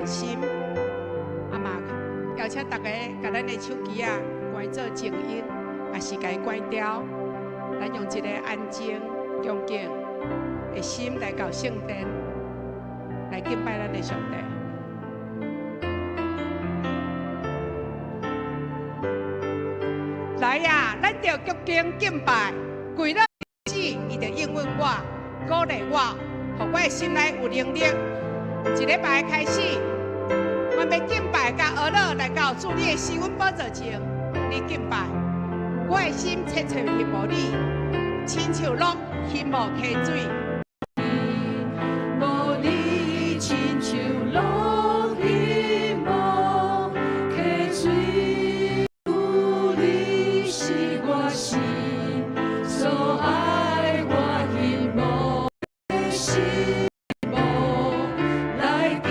心。啊嘛，邀请大家把咱的手机啊关做静音，也是该关掉。咱用一个安静、恭敬的心来到圣殿，来敬拜咱的上帝。来呀，咱就鞠躬敬拜，跪了子，伊就应允我，鼓励我，互我的心内有能力。一礼拜开始，我要敬拜甲学乐来到主你的施恩宝座前，你敬拜。我的心切切羡慕你，亲像鹿羡慕溪水。无你亲像鹿羡慕溪水，有你是我心所爱，我羡慕的心慕来敬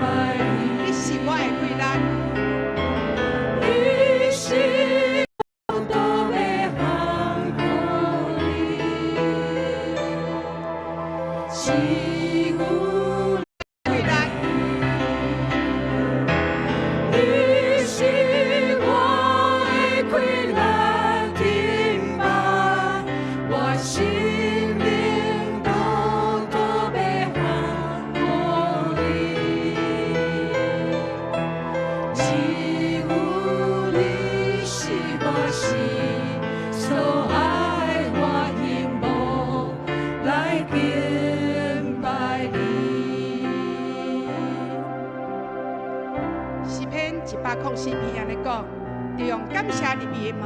拜你。你是我的归咱。你是。104篇安尼讲，就用感谢入伊的门，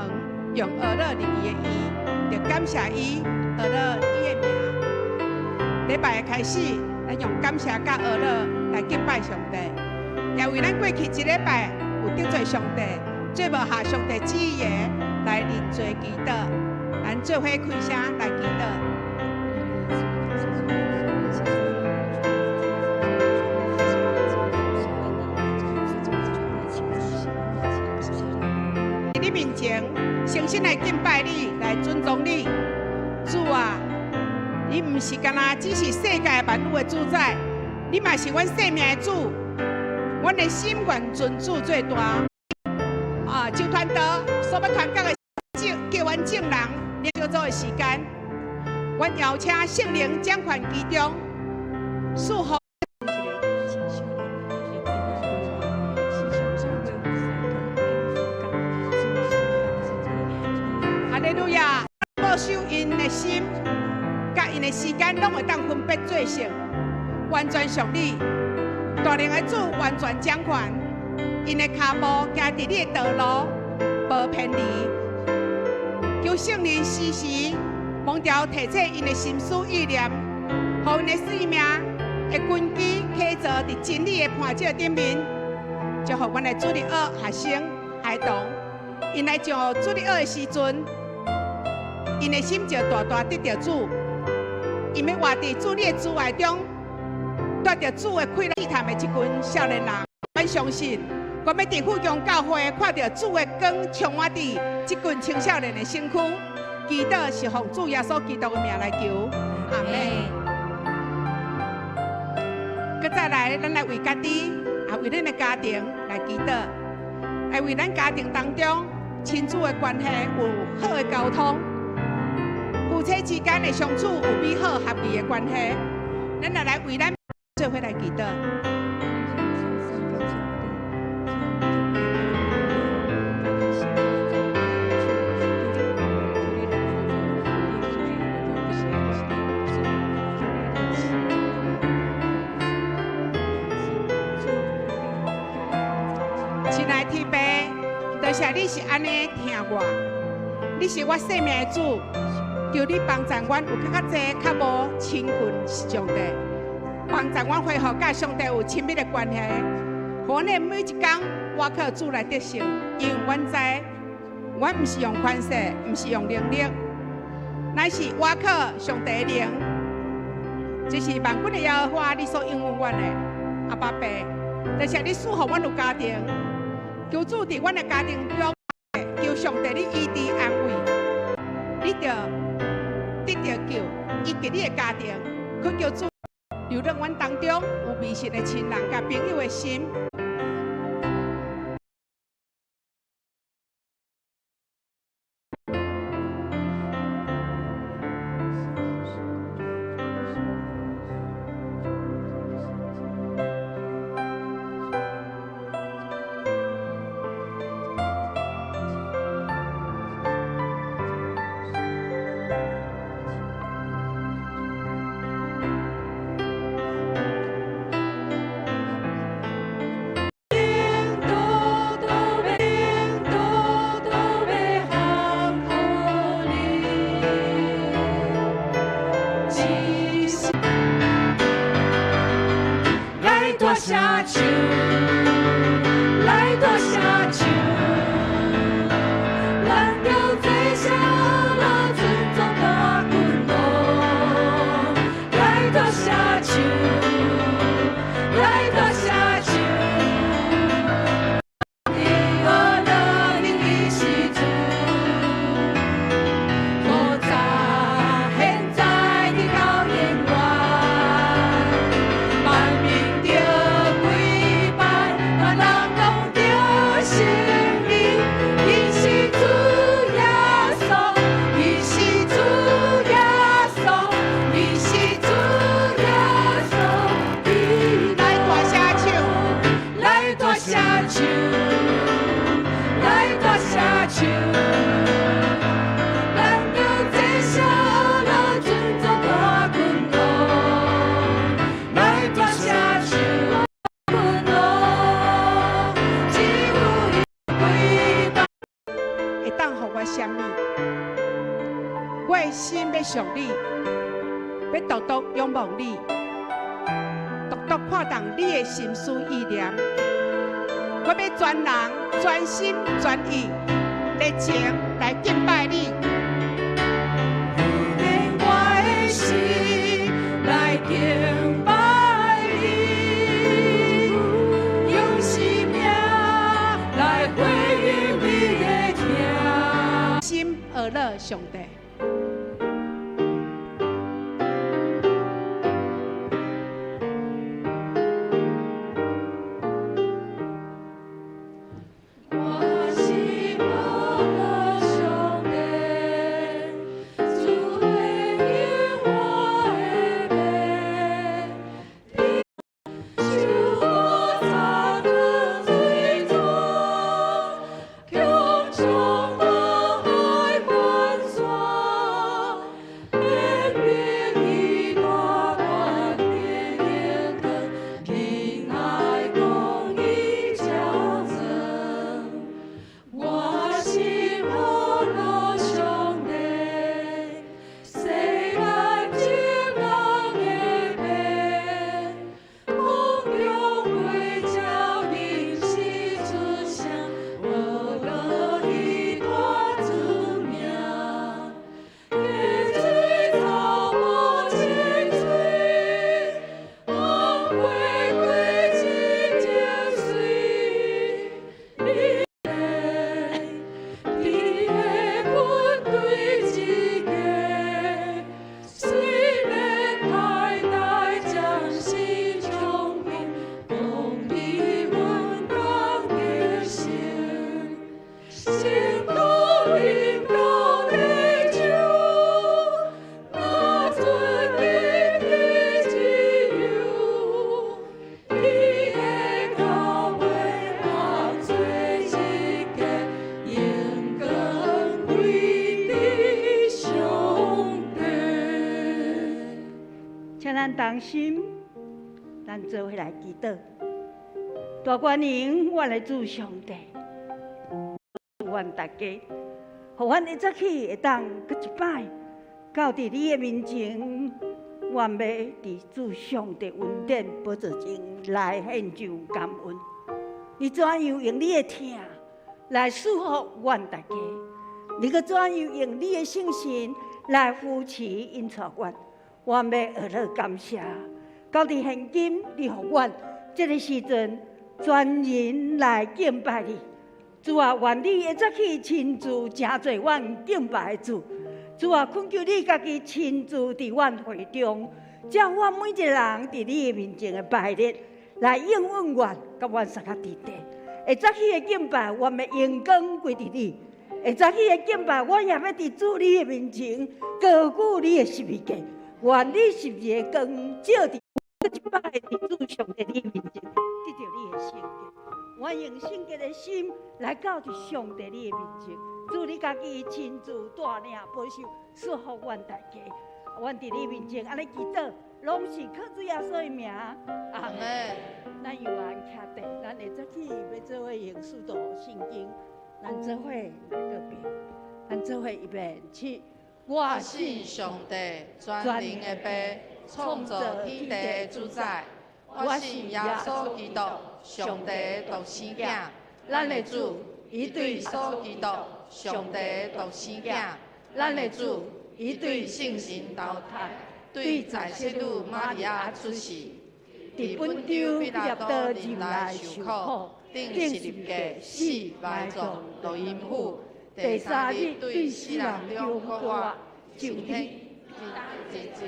用学乐入伊的衣，就感谢伊，学乐伊的名。礼拜开始，咱用感谢甲学乐来敬拜上帝，也为咱过去一礼拜有得罪上帝，做无下上帝旨意的来认罪祈祷，咱做伙开声来祈祷。你面前，诚心来敬拜你，来尊重你。主啊，你唔是干那只是世界万物的主宰，你嘛是阮生命的主。阮的心愿尊主最大。啊，就传道所要传教的叫阮众人了做的时间，阮邀请圣灵掌权其中，祝福。哈利路亚！保守因的心，甲因的时间，拢会当分别做成，完全属你。大能的主完全掌权，因的脚步行伫你的道路，无偏离。求圣灵时时蒙调提醒因的心思意念，互因的生命会根基起坐伫真理的磐石顶面。祝福阮的主日学学生孩童，因来上主日学的时阵。因的心就大大得到主，因要活伫主你的慈爱中，得到主的快乐试探的一群少年人。阮相信，我要伫富强教会看到主的光充满伫这群青少年的身躯。祈祷是奉主耶稣基督的名来求，阿门。佮再来，咱来为家己，也为咱的家庭来祈祷，来为咱家庭当中亲子的关系有好的沟通。夫妻之间的相处有美好合宜的关系，咱也来为咱做伙来祈祷。亲爱的天父，多谢你是安尼听我，你是我生命的主。求你帮助阮有较济、较无亲近上帝，帮助阮恢复甲上帝有亲密的关系。互阮每一天，我靠主来得胜，因为阮知，阮毋是用权势，毋是用能力，乃是我靠上帝的灵。这是万军的耶和华你所应允阮的。阿爸爸，多谢你赐福阮有家庭，求主伫阮的家庭中，求上帝你医治安慰，你着。得到救，以及你的家庭，去求主流入阮当中有迷信的亲人甲朋友的心。大声唱，来大声唱，咱着做声了尊重大君王。来大声唱，来大声唱，你我那灵的时阵，古早现在的到永远，万民着。我的心要上你，要独独仰望你，独独看重你的心思意念。我要全人、全心、全意、热情来敬拜你。用我的心来敬拜你，用生命来回应你的疼。心而乐，上帝。咱同心，咱做伙来祈祷。大观音，我的主上帝，愿大家，互阮一早起会当搁一摆，到伫你的面前，愿要伫主上帝恩典宝座前来献上感恩。你怎样用你的疼来祝福阮大家？你搁怎样用你的信心来扶持引带阮？我要学乐感谢，到伫现今，你互阮这个时阵全人来敬拜你。主啊，愿你会早起亲自成做阮敬拜的主。主啊，恳求你家己亲自伫阮会中叫我每一个人伫你的面前的排列，来应允愿，甲阮三脚伫地。会早起的敬拜，我们阳光归伫你；会早起的敬拜，我也要伫主你的面前高举你的十字架。愿你十字的光照伫一摆伫主上帝你的面前，得到你的圣洁。我用圣洁的心来到伫上帝你的面前，主你家己亲自带领保守，祝福阮大家。阮伫你面前安尼祈祷，拢是靠主耶稣的名。阿门。咱由安徛地，咱会早起要做伙用速度圣经，咱做伙来个遍，咱做伙预备起。我信上帝全能的爸，创造天地的主宰。我信耶稣基督，上帝独生囝，咱的主，伊对耶稣基督，上帝独生囝，咱的主，伊对圣神投胎，对在世女玛利亚出世，伫本州彼拉多任内受苦，顶十字架死埋葬落阴府，第三日对死人中复活，上天之子，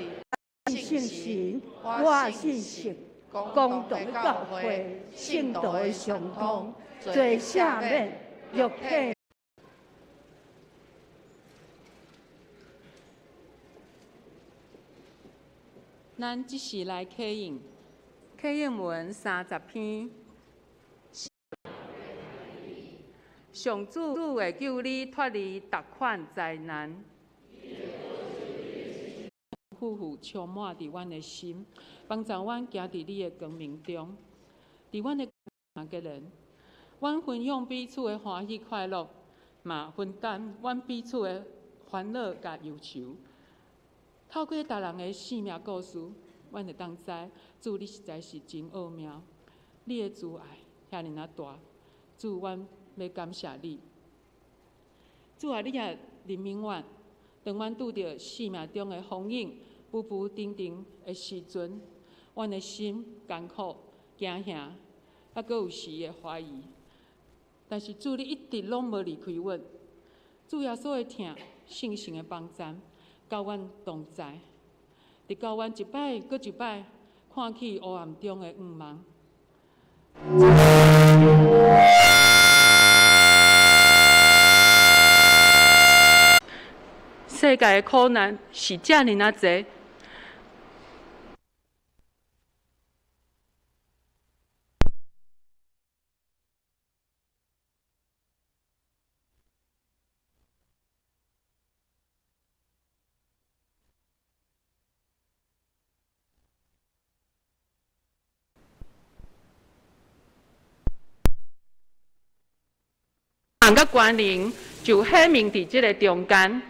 信神，我信神。公道的教会，圣道的相通，罪赦免，肉体。咱即时来启应，启应文30篇。上主会救你脱离各款灾难。富富充满伫阮的心，帮助阮行伫你的光明中。伫阮的每个人，阮分享彼此的欢喜快乐，嘛分担阮彼此的烦恼甲忧愁。透过逐人的生命故事，阮会当知主你实在是真奥妙，你的慈爱遐尼啊大，主阮要感谢你。主啊，你也怜悯阮，当阮拄着生命中的风影。浮浮沉沉的时阵，阮的心艰苦、惊吓，还阁有时会怀疑。但是主，你一直拢无离开阮。主耶稣的疼、圣神的帮助，教阮同在，直教阮一摆搁一摆看起黑暗中的光芒。世界的苦难是遮尔啊侪。人甲关灵就显明伫即个中间，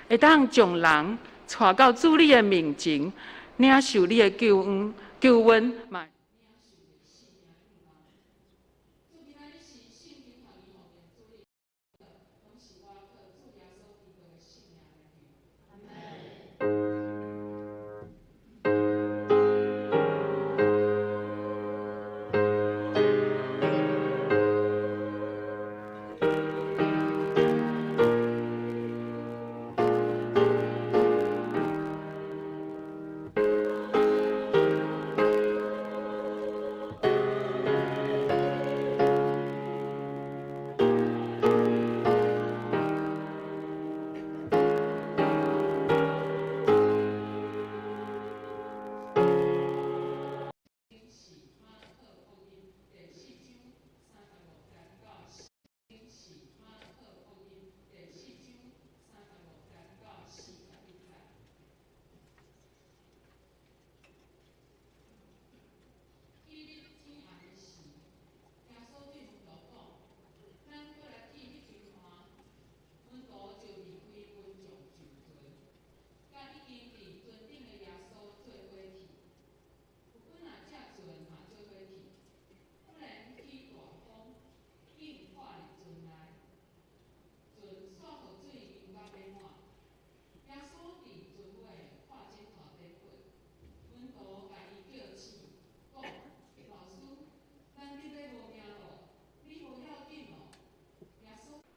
会当将人带到主你的面前，领受你的救恩嘛。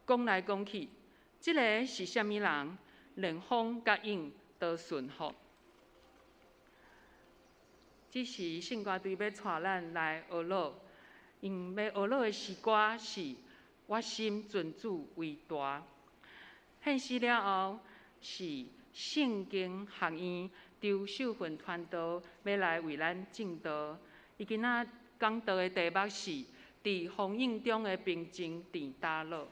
讲来讲去，即个是啥物人？连风甲影都顺服。这时圣歌队要带咱来学乐，因要学乐的诗歌是《我心尊主为大》。献诗了后是圣经学院周秀芬传道要来为咱证道。伊今仔讲道的题目是《伫风影中的平静伫倒落》。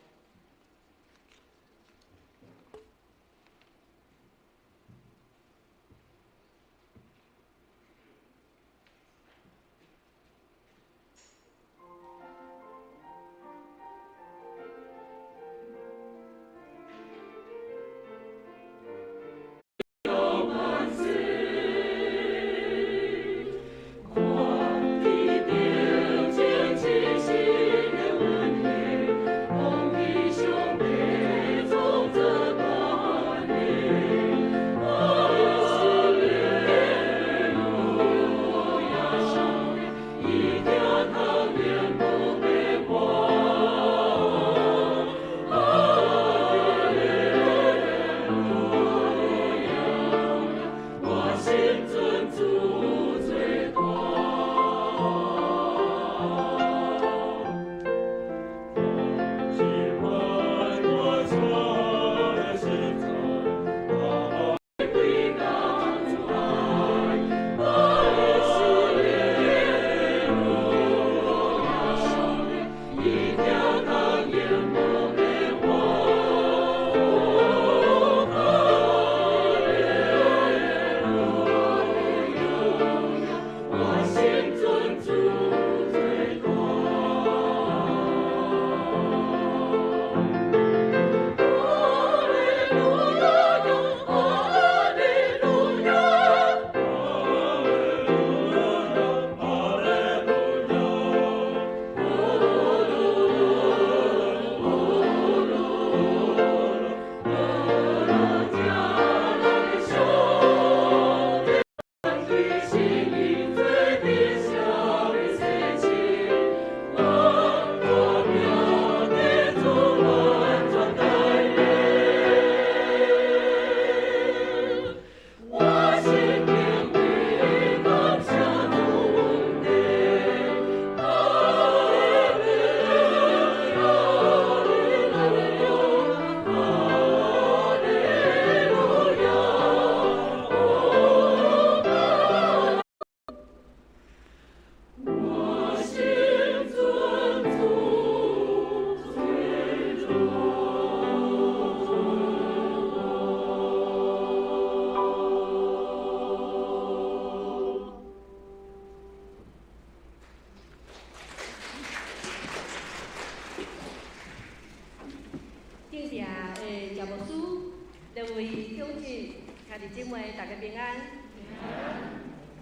姊妹，大家平安。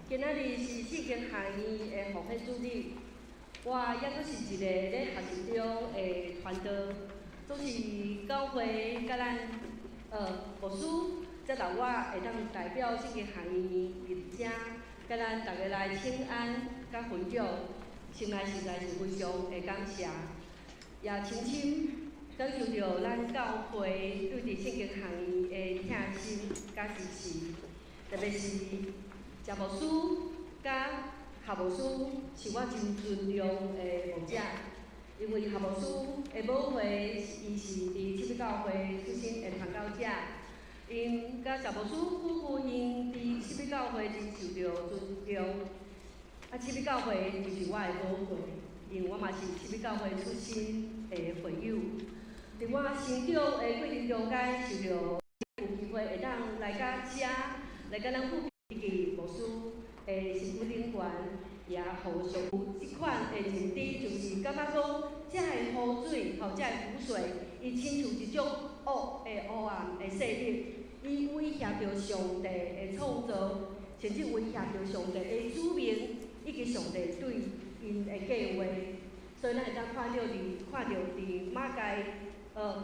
今仔日是四间学院的奉献主日，我也阁是一个咧学习中的传道，总是教会甲咱牧师，则让我会当代表四间学院入遮，甲咱大家来请安甲分享，心内实在是非常的感谢，也深深感受到咱教会对伫圣经学院的疼心甲支持，特别是谢牧师甲夏牧师是我真尊重的牧者，因为夏牧师的母会伊是伫七必教会出身的传教者，因甲谢牧师夫妇因伫七必教会真受到尊重，啊七必教会就是我的母会，因为我嘛是七必教会出身的会友。伫我成长的过程中间，受到有机会会当来甲遮，来甲咱富基牧师的身躯顶悬，也互上有即款的认知，就是感觉讲，遮的雨水，吼，遮的雨水，伊亲像一种恶的黑暗的势力，伊威胁着上帝的创造，甚至威胁着上帝的子民，以及上帝对因的计划。所以咱会当看到伫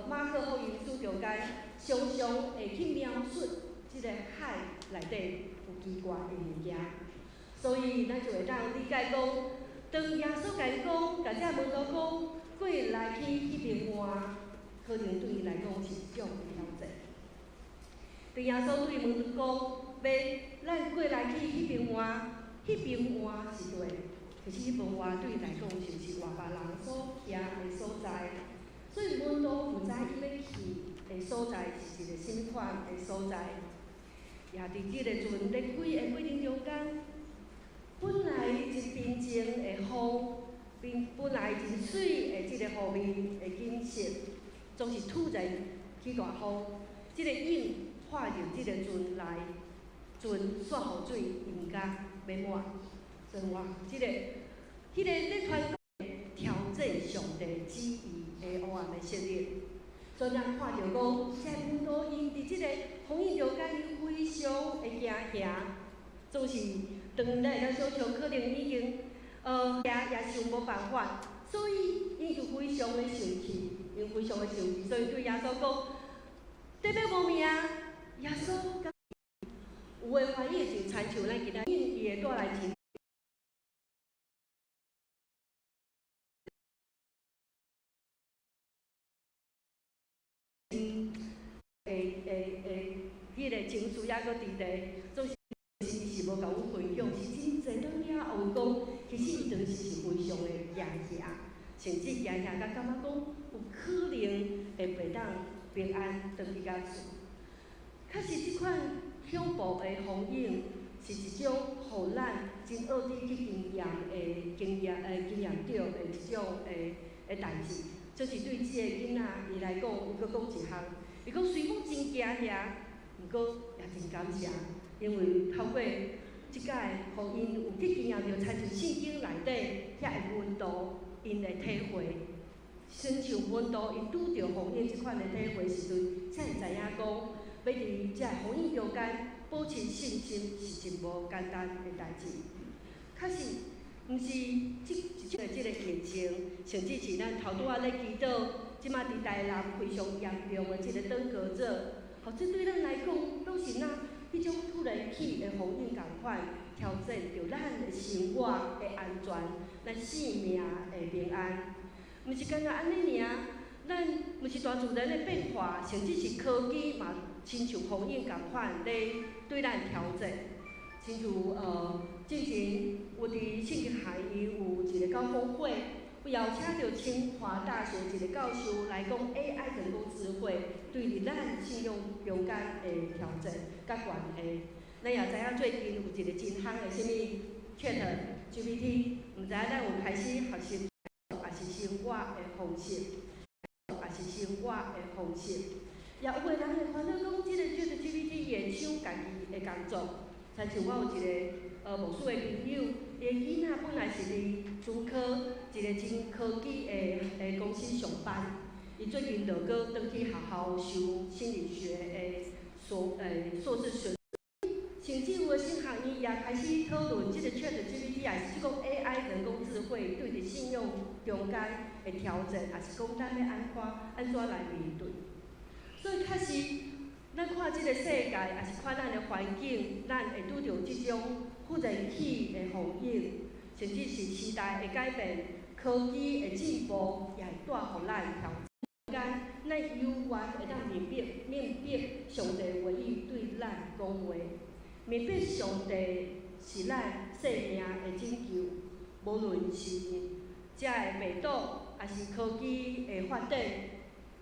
马可福音书中间，常常会去描述即个海内底有奇怪的物件，所以咱就会当理解讲，当耶稣甲伊讲，甲遮门徒讲，过来去迄边换，可能对伊来讲是一种挑战。当耶稣对门徒讲，要咱过来去迄边换，迄迄边换是对，可是迄边换对伊来讲就是外别人所徛的所在，所以阮都毋知伊要去的所在是一个什么款的所在。也伫即个阵咧开的过程中间，本来真平静的风，本来真水的即个湖面的景色，总是突然起大风，即个影拍入即个船内，船煞雨水毋敢要满，所以我迄个咧传挑战上帝旨意的黑暗的色列。所以咱看到讲，这阮都因伫即个风雨中间，伊非常的惊吓，总是当来咱所想，可能已经也想无办法，所以伊就非常的生气，因非常的生气，所以对耶稣讲：得要无命！耶稣有诶翻译就亲像咱今仔日伊会带来天。迄个情绪还阁伫咧，总是是无甲阮分享，是真侪当了后讲，其实伊当时是非常的惊吓，甚至惊吓甲感觉讲有可能会袂当平安倒去甲厝。确实，即款恐怖的风景是一种互咱真恶意去经验到的一种代志。就是对即个囡仔伊来讲，伊阁讲一项，伊讲虽讲真惊吓，毋过也真感谢，因为透过即届，互因有去经验到，亲像圣经内底遐的温度，因的体会，亲像温度因拄着风雨即款的体会时阵，才会知影讲，要伫遮风雨中间保持信心是真无简单的代志。确实，毋是即个疫情，甚至是咱头拄仔咧祈祷，即马伫台南非常严重的即个登革热，吼，这对咱来讲都是迄种突然起的风雨共款，挑战着咱的生活的安全，咱性命的平安。毋是干那安尼尔，咱毋是大自然的变化，甚至是科技嘛，亲像风雨共款咧对咱挑战。亲像之前有伫圣经下伊有一个高峰会，有邀请到清华大学一个教授来讲 AI 人工智慧对伫咱信用中间的挑战甲关系。咱也知影最近有一个真夯的什么 ChatGPT， 毋知影咱有开始学习，也是生活的方式，也是生活的方式。也有个人会烦恼讲，即个 ChatGPT 延抢家己的工作。亲像我有一个牧师的朋友，伊的囡仔本来是伫中科一个真科技的公司上班，伊最近就搁转去学校修心理学的硕士学。甚至有个新行业也开始讨论即个 ChatGPT， 也是即个 AI 人工智慧对伫信用中间的挑战，也是讲咱要安怎来面对。所以确实。咱看即个世界，也是看咱的环境，咱会拄着即种忽然起的风景，甚至是时代的改变、科技的进步，也会带互咱挑战。咱永远会当明白上帝话语对咱讲话，明白上帝是咱生命的拯救，无论是遮的病毒，也是科技的发展，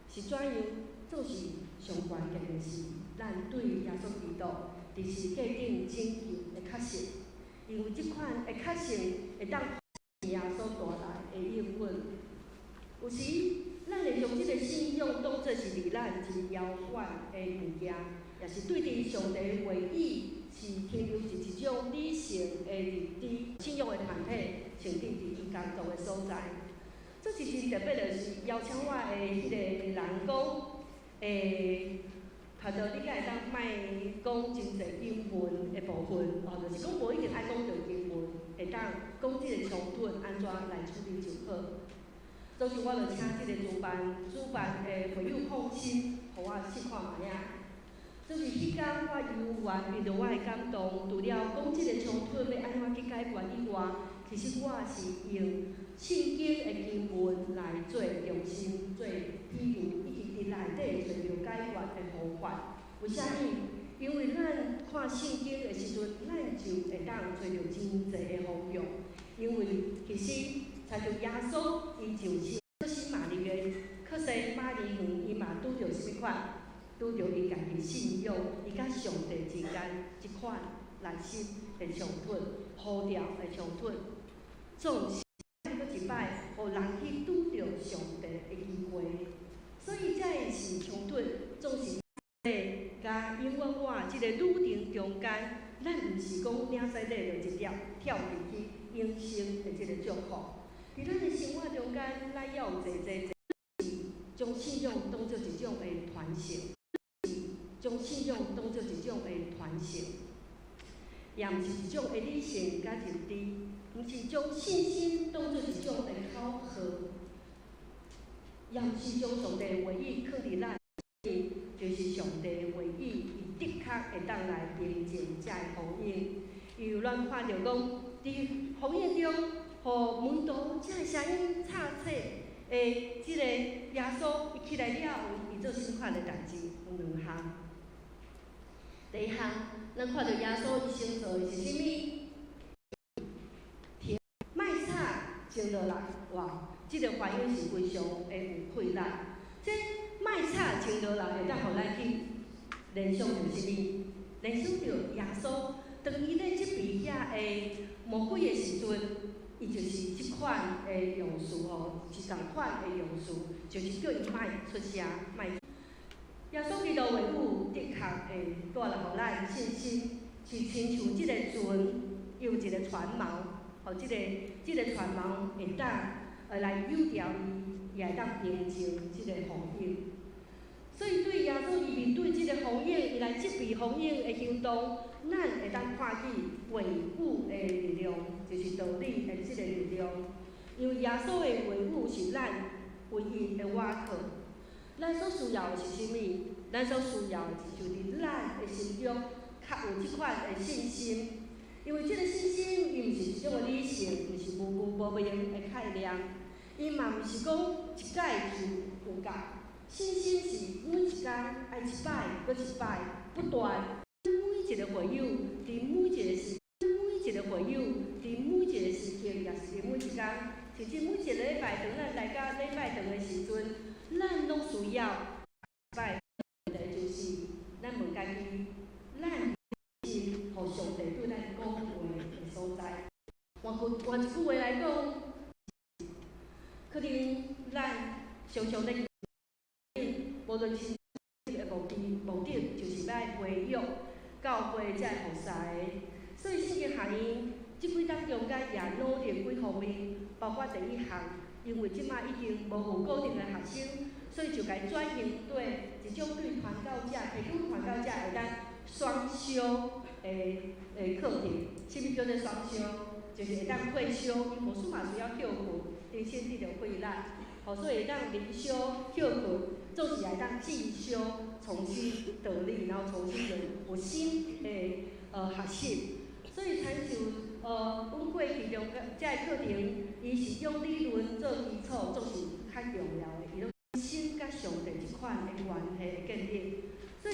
是怎样，总是。上关键的是，咱对耶稣基督伫世界顶拯救的确信，因为即款的确信会当耶稣带来的应允。有时，咱会将即个信仰当作是离咱真遥远的物件，也是对伫上帝的话语是停留伫一种理性的伫信仰的团体，甚至伫伊工作的所在。这是真特别的是邀请我的迄个人讲。头到你敢会当莫讲真侪英文的部分，就是讲无一定爱讲着英文，会当讲即个长短安怎来处理就好。所以我就请即个主办的朋友放心，互我试看卖啊。就是迄天我游玩遇到我的感动，除了讲即个长短要安怎去解决以外，其实我是用圣经的经文来做中心做比喻。伫内底找着解决的方法，为虾米？因为咱看圣经的时阵，咱就会当找到真济的方向。因为其实找着耶稣，伊就是克西玛丽的克西玛丽园，伊嘛拄着什么款？拄着伊家己信仰，伊甲上帝之间一款内心的相吞，呼调的相吞，总是搁一摆，互人去拄着上帝的机会。所以才是相吞，总是甲永远我即个旅程中间，咱毋是讲领使咧着一条跳入去永生的即个祝福。伫咱的生活中间，咱要有将信仰当作一种的传承，将信仰当作一种的传承，也毋是一种的理性甲认知，毋是将信心当作一种的考核，也毋是将上帝的话语放伫咱。就是上帝的话语，伊的确会当来平静遮的风影。又咱看到讲，伫风影中，互门徒遮的声音插切诶，即个耶稣伊起来了后，伊做啥款的代志？有两项。第一项，咱看到耶稣伊先做的是啥物？麦叉静落来，哇！即个反应是非常的有困难。这麦叉静落来，会当互咱去联想到啥物？联想到耶稣，当伊咧即边遐的魔鬼的时阵，伊就是即款的用词吼，是同款的用词，就是叫伊卖出声，卖。耶稣基督的话语的确会带来互咱信心，是亲像即个船有一个船锚，互即个船锚会当来诱调伊，也会当平静即个风影。所以对耶稣伊面对即个风影，伊来即避风影的行动，咱会当看见话语的力量，就是道理的即个力量。因为耶稣的话语是咱唯一的瓦靠。咱所需要的是啥物？咱所需要的就是咱的心中较有即款的信心。因为即个信心，伊毋是一种的理性，毋是无明的概念，伊嘛毋是讲一届就有够。信心是每一天爱一摆搁一摆，不断每一个会友，伫每一个时，每一个会友，伫每一个时刻，也是伫每一天，甚至每一个礼拜堂，咱来到礼拜堂的时阵，咱拢需要摆的就是咱问家己，咱心互上帝对咱讲话的所在。换一句话来讲，可能咱常常咧。无论是个目的，就是要培育教会才会服侍的。所以圣经学院即几当中间也努力几方面，包括第一项，因为即摆已经无有固定的学生，所以就该转型对一种对传教者，提供传教者会当双修的课程。啥物叫做双修？就是会当退休，因无数嘛需要休课，因先得着回来，所以会当灵修休课。做起来当进修，重新得力，然后重新有新的学习，所以参像阮过去中这个课程，伊是用理论做基础，总是较重要的，伊拢心甲上帝即款的关系的建立，所以。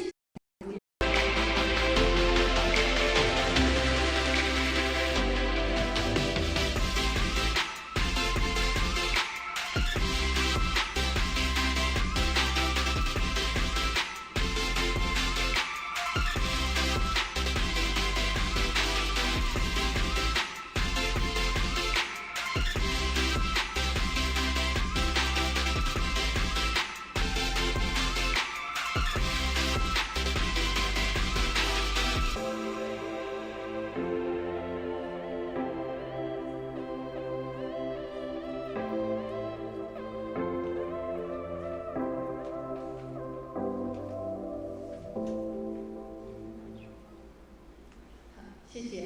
谢谢。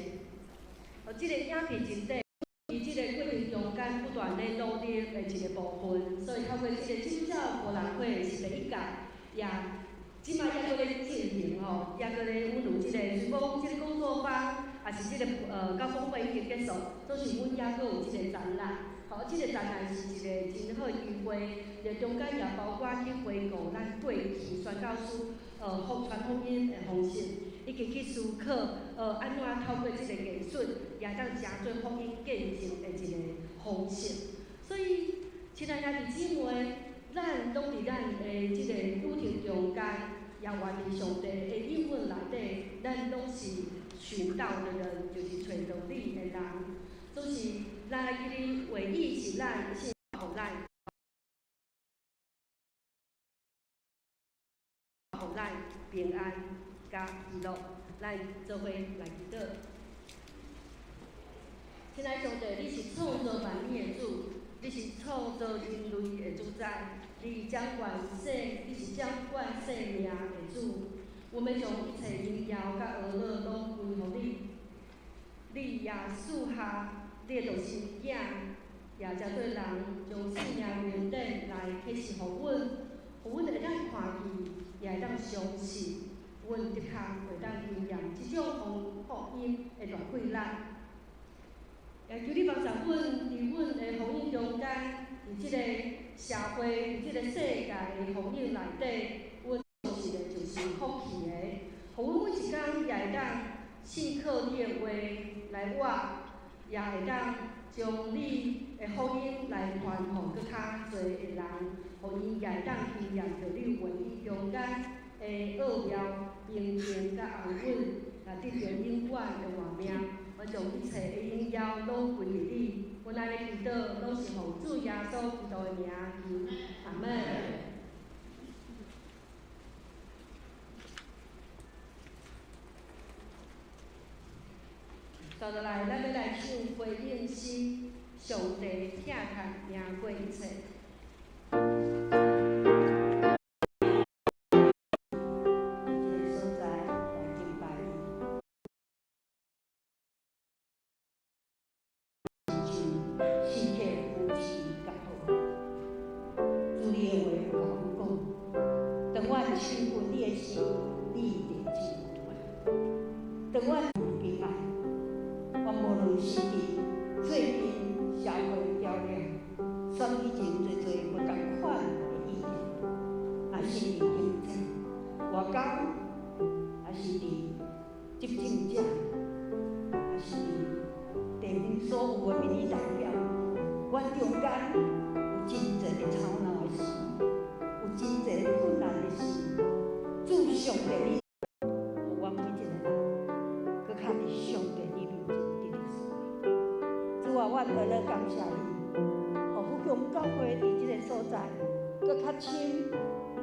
这个影片真短，伊这个过程中间不断咧努力的一个部分，所以透过这个宗教博览会是第一届，也即摆也搁咧进行吼，也搁咧阮有这个，虽讲这个工作坊，也是这个高峰会已经结束，总是阮也搁有这个展览。好，这个展览是一个真好的机会，中间也包括去回顾咱过去宣教师传福音的方式。一直去思考，安怎透过即个艺术，也当成做福音见证的一个方式。所以，亲爱兄弟姊妹，咱拢伫咱的即个旅程中间，也愿意上帝的应允内底，咱拢是寻道的人，就是找到你的人，就是咱今日唯一是咱信互咱。互咱平安甲喜乐，咱做伙来祈祷。亲爱上帝，你是创造万物的主，你是创造人类的主宰，你掌管你是掌管生命的主。我们将一切荣耀甲恩乐拢归乎你。你也赐下你的独生囝，也才做人将生命原点来启示互阮，互阮会当看见。也会当相信，阮的确会当经验即种福音的大贵力。也求你帮助阮，伫阮的福音中间，伫即个社会、伫即个世界的福音内底，阮是的就是福气的。互阮每一天也会当信靠你的话来活，也会当将你的福音来传互搁较侪的人。互因也会当经验到你唯一中间的奥妙、平静甲安稳，也得到永远的活命。我将一切的荣耀拢归于你。阮安尼祈祷，拢是奉主耶稣基督的名求，阿门。接落来，咱要来唱回应诗，上帝听看赢过一切。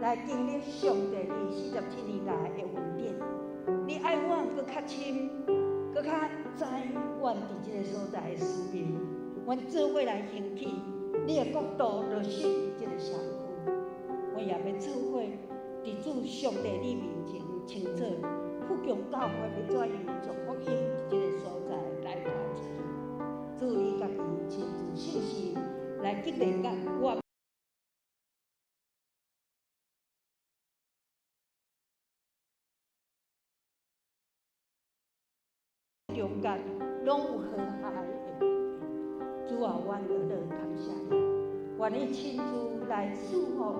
来经历上帝你47年来的恩典，你爱我搁较深，搁较知阮伫即个所在的使命，阮做伙来兴起你的国度落实伫即个社区，我也要做伙伫主上帝你面前清楚，福强教会要怎样做福音伫即个所在来传出去，主你家己亲自信息来激励甲我。中间拢有和谐的平原，主啊，阮乐乐感谢你，愿你亲自来祝福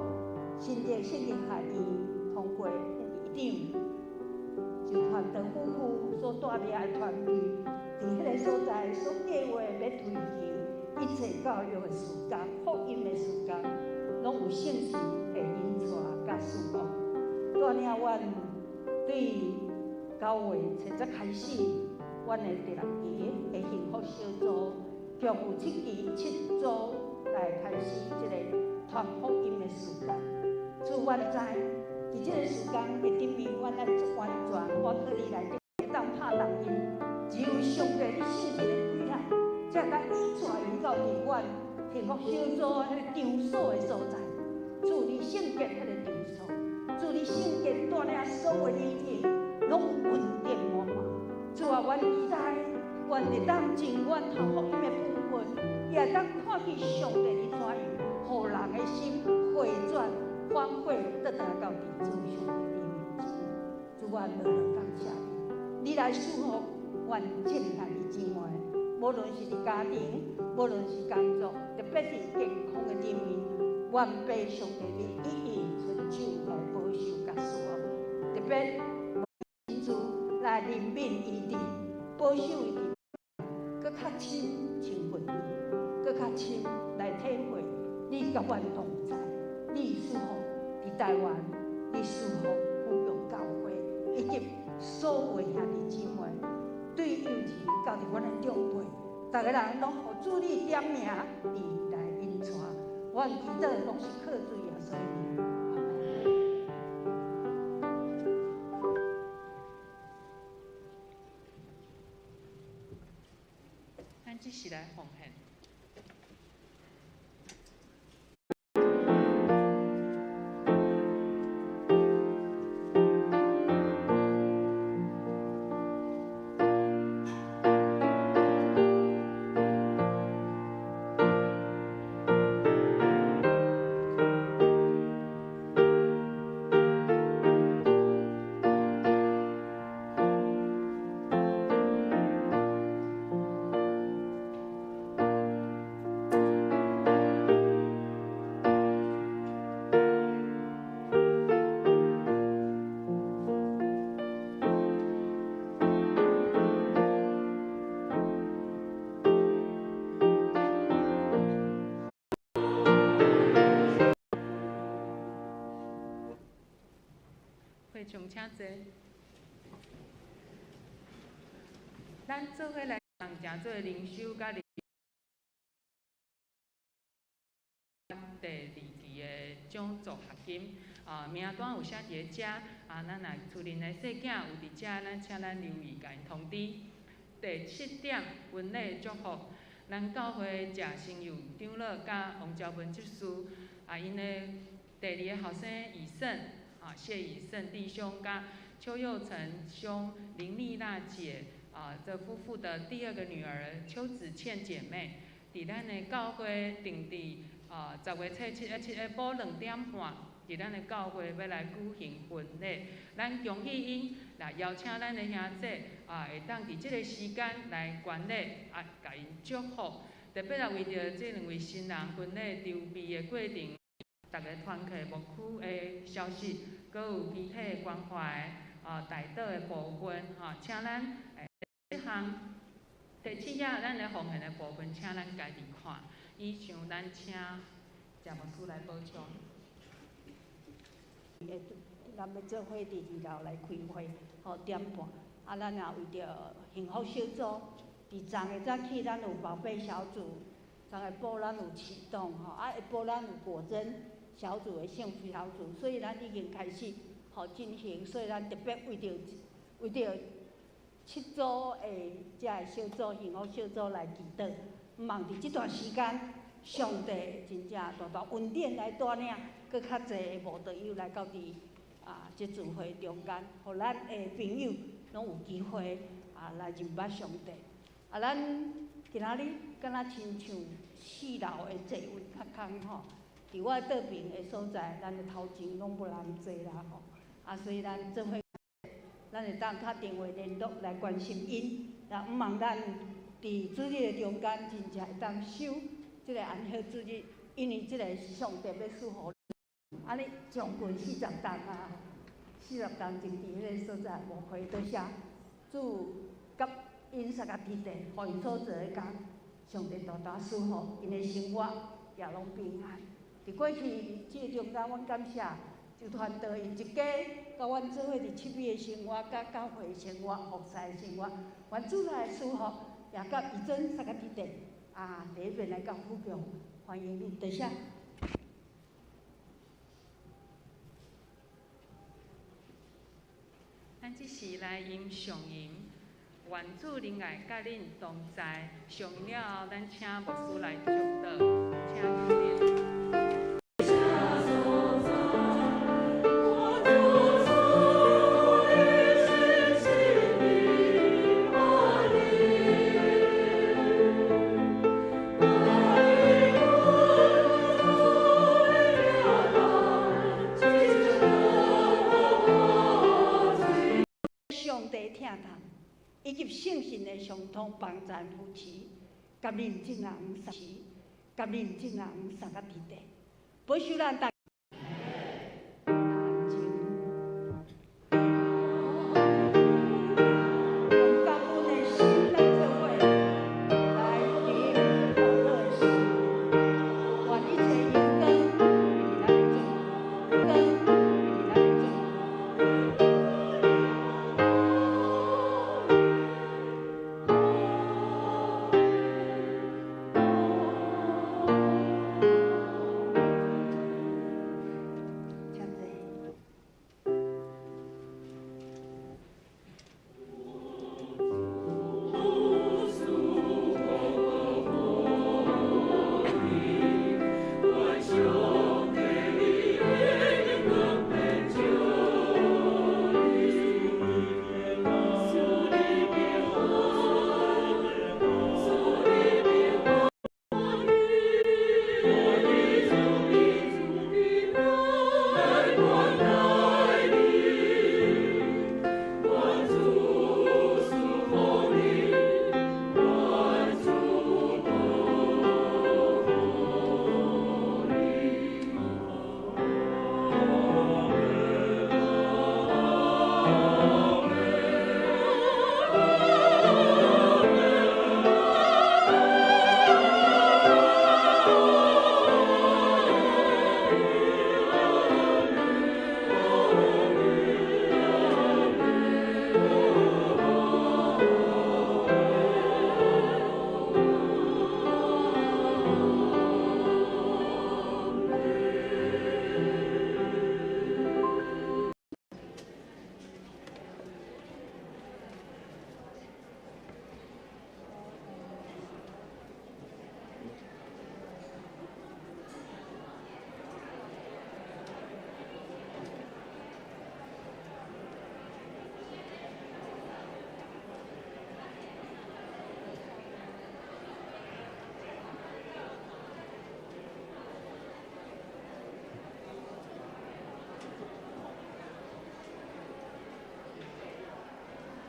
新的圣灵孩儿通过一场，就传道夫妇所带领的团队，伫迄个所在所计划要推行一切教育的事工、福音的事工，拢有信心会引带甲祝福，带领阮对9月7日开始。阮的第6期的幸福小组，共有7组来开始即个传福音的事工。主，阮知，伫即个事工的顶面，阮来完全我托你来当拍动因，只有上帝你信息的归来，才甲引带因到伫阮幸福小组迄个场所的所在。主，你圣洁迄个场所，主，你圣洁带领所有的日子，拢稳定满满。主啊，阮期待，阮会当尽阮传福音的本分，也会当看见上帝你怎样，互人的心回转反悔，倒来到伫主上帝你面前。主啊，乐乐感谢你，你来祝福阮亲爱的姊妹，无论是伫家庭，无论是工作，特别是健康的人面，愿被上帝你一应伸手来保守甲祝福，特别。保守伊，搁较深亲近你，搁较深来体会你甲阮同在，你祝福伫台湾，你祝福富裕教会以及所有兄弟姊妹，对幼稚教伫阮的长辈，逐个人拢互主你点名，你来引带，阮祈祷拢是靠主耶稣的名。 咱即时来奉献。会场请坐。咱做伙来同正做灵修，甲第2期的奖助学金，名单有写伫个遮，咱若厝邻的细囝有伫遮，咱请咱留意甲因通知。第7点，婚礼祝福，咱教会谢生友长老甲王昭文执事，因的第2个后生以胜。 谢以胜弟兄甲邱佑成兄、林丽娜姐这夫妇的第2个女儿邱子倩姐妹，伫咱的教会定伫10月7日下晡2点半，伫咱的教会要来举行婚礼。咱恭喜因，来邀请咱的兄姐会当伫即个时间来观礼，甲因祝福。特别为着这2位新人婚礼筹备的过程。 逐个团契牧区的消息，阁有具体的关怀，代祷的部分，请咱这项第7页咱的奉献的部分，请咱家己看。以上咱请谢牧师来补充。咱要做伙伫2楼来开会，1点半。咱也为着幸福小组，伫昨个早起咱有宝贝小组，昨个晡咱有启动下晡咱有果真。 小组的幸福小组，所以咱已经开始进行，所以咱特别为着7组的这个小组幸福小组来祈祷，望伫这段时间，上帝真正大恩典来带领，搁较侪的慕道友来到这聚会中间，互咱的朋友拢有机会来认捌上帝。咱今仔日敢若亲像4楼的座位较空吼。 伫我倒边的所在，咱的头前拢无人坐啦吼，所以咱做伙，咱会当打电话联络来关心因，毋望咱伫主日的中间真正会当守即个安好主日，因为即个是上帝要赐福，安尼将近40担40担前伫迄个所在无亏，多谢主甲因三个天地，互因所做的工，上帝大大赐福因的生活也拢平安。 伫过去即个中间，阮感谢就团队因一家，甲阮做伙伫7米的生活、甲教会的生活、服侍的生活，愿主来赐福，也甲义准三个天地第一遍来到富强，欢迎你，多谢。咱即时来吟上吟，愿主仁爱甲恁同在。上吟了后，咱请牧师来祝祷，请起立。 以及圣神的相通帮赞扶持，甲认真人三持，甲认真人三个地地，保守咱大。